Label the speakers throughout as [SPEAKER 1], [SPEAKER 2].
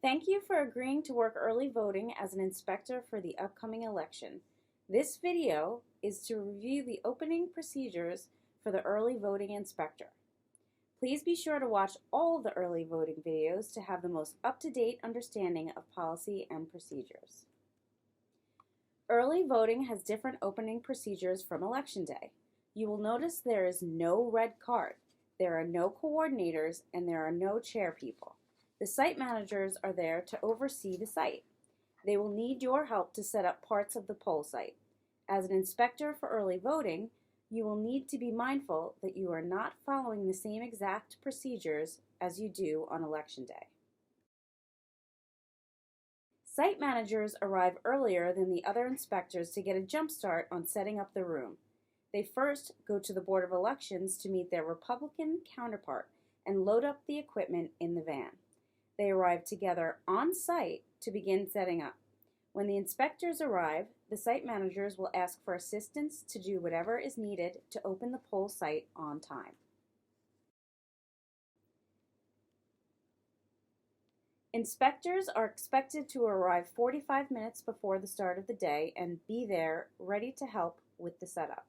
[SPEAKER 1] Thank you for agreeing to work early voting as an inspector for the upcoming election. This video is to review the opening procedures for the early voting inspector. Please be sure to watch all the early voting videos to have the most up-to-date understanding of policy and procedures. Early voting has different opening procedures from Election Day. You will notice there is no red card, there are no coordinators, and there are no chair people. The site managers are there to oversee the site. They will need your help to set up parts of the poll site. As an inspector for early voting, you will need to be mindful that you are not following the same exact procedures as you do on Election Day. Site managers arrive earlier than the other inspectors to get a jump start on setting up the room. They first go to the Board of Elections to meet their Republican counterpart and load up the equipment in the van. They arrive together on site to begin setting up. When the inspectors arrive, the site managers will ask for assistance to do whatever is needed to open the poll site on time. Inspectors are expected to arrive 45 minutes before the start of the day and be there ready to help with the setup.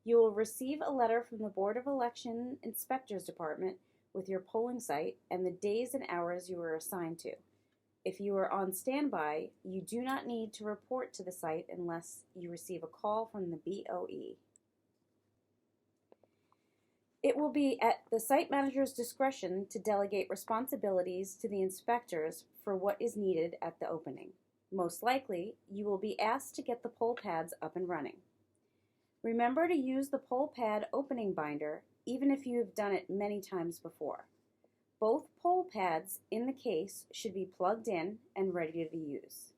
[SPEAKER 1] You will receive a letter from the Board of Election Inspectors Department with your polling site and the days and hours you are assigned to. If you are on standby, you do not need to report to the site unless you receive a call from the BOE. It will be at the site manager's discretion to delegate responsibilities to the inspectors for what is needed at the opening. Most likely, you will be asked to get the poll pads up and running. Remember to use the poll pad opening binder even if you have done it many times before. Both poll pads in the case should be plugged in and ready to use.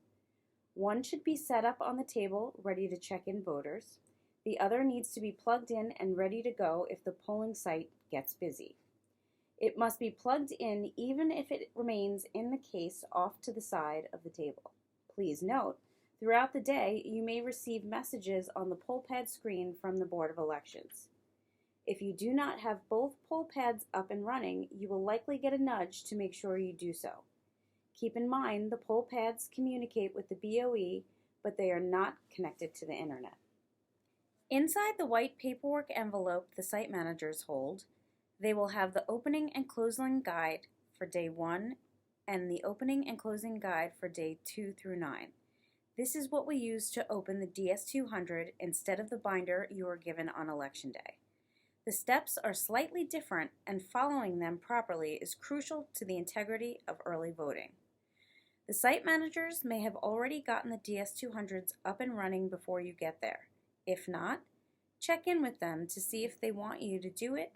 [SPEAKER 1] One should be set up on the table ready to check in voters. The other needs to be plugged in and ready to go if the polling site gets busy. It must be plugged in even if it remains in the case off to the side of the table. Please note, throughout the day you may receive messages on the poll pad screen from the Board of Elections. If you do not have both poll pads up and running, you will likely get a nudge to make sure you do so. Keep in mind the poll pads communicate with the BOE, but they are not connected to the internet. Inside the white paperwork envelope the site managers hold, they will have the opening and closing guide for day 1 and the opening and closing guide for day 2 through 9. This is what we use to open the DS200 instead of the binder you were given on Election Day. The steps are slightly different, and following them properly is crucial to the integrity of early voting. The site managers may have already gotten the DS200s up and running before you get there. If not, check in with them to see if they want you to do it,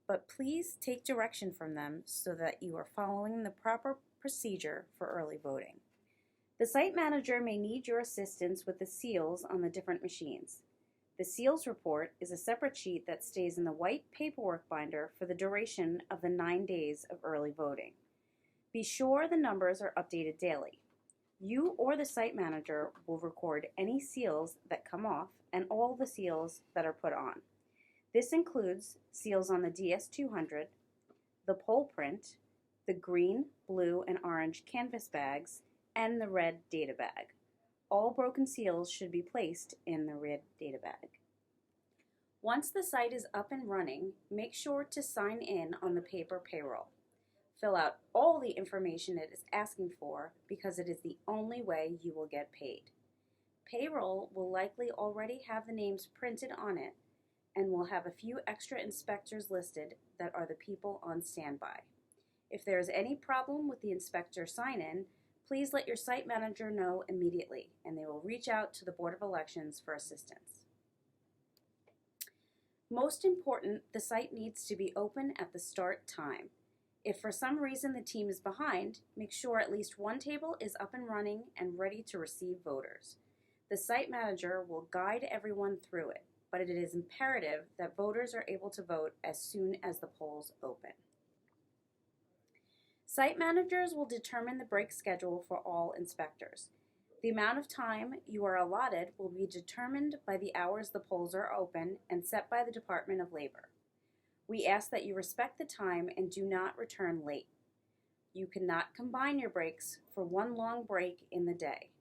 [SPEAKER 1] but please take direction from them so that you are following the proper procedure for early voting. The site manager may need your assistance with the seals on the different machines. The seals report is a separate sheet that stays in the white paperwork binder for the duration of the 9 days of early voting. Be sure the numbers are updated daily. You or the site manager will record any seals that come off and all the seals that are put on. This includes seals on the DS200, the poll print, the green, blue, and orange canvas bags, and the red data bag. All broken seals should be placed in the red data bag. Once the site is up and running, make sure to sign in on the paper payroll. Fill out all the information it is asking for because it is the only way you will get paid. Payroll will likely already have the names printed on it and will have a few extra inspectors listed that are the people on standby. If there is any problem with the inspector sign-in, please let your site manager know immediately, and they will reach out to the Board of Elections for assistance. Most important, the site needs to be open at the start time. If for some reason the team is behind, make sure at least one table is up and running and ready to receive voters. The site manager will guide everyone through it, but it is imperative that voters are able to vote as soon as the polls open. Site managers will determine the break schedule for all inspectors. The amount of time you are allotted will be determined by the hours the polls are open and set by the Department of Labor. We ask that you respect the time and do not return late. You cannot combine your breaks for one long break in the day.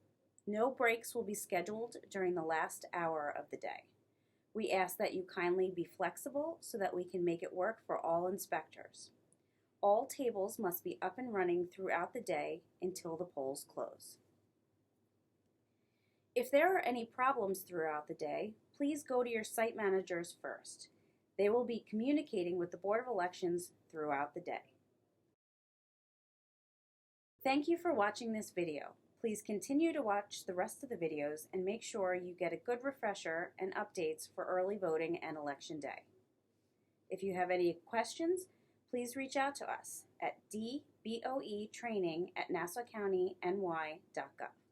[SPEAKER 1] No breaks will be scheduled during the last hour of the day. We ask that you kindly be flexible so that we can make it work for all inspectors. All tables must be up and running throughout the day until the polls close. If there are any problems throughout the day, please go to your site managers first. They will be communicating with the Board of Elections throughout the day. Thank you for watching this video. Please continue to watch the rest of the videos and make sure you get a good refresher and updates for early voting and election day. If you have any questions, please reach out to us at dboetraining@nassaucountiny.ny.gov.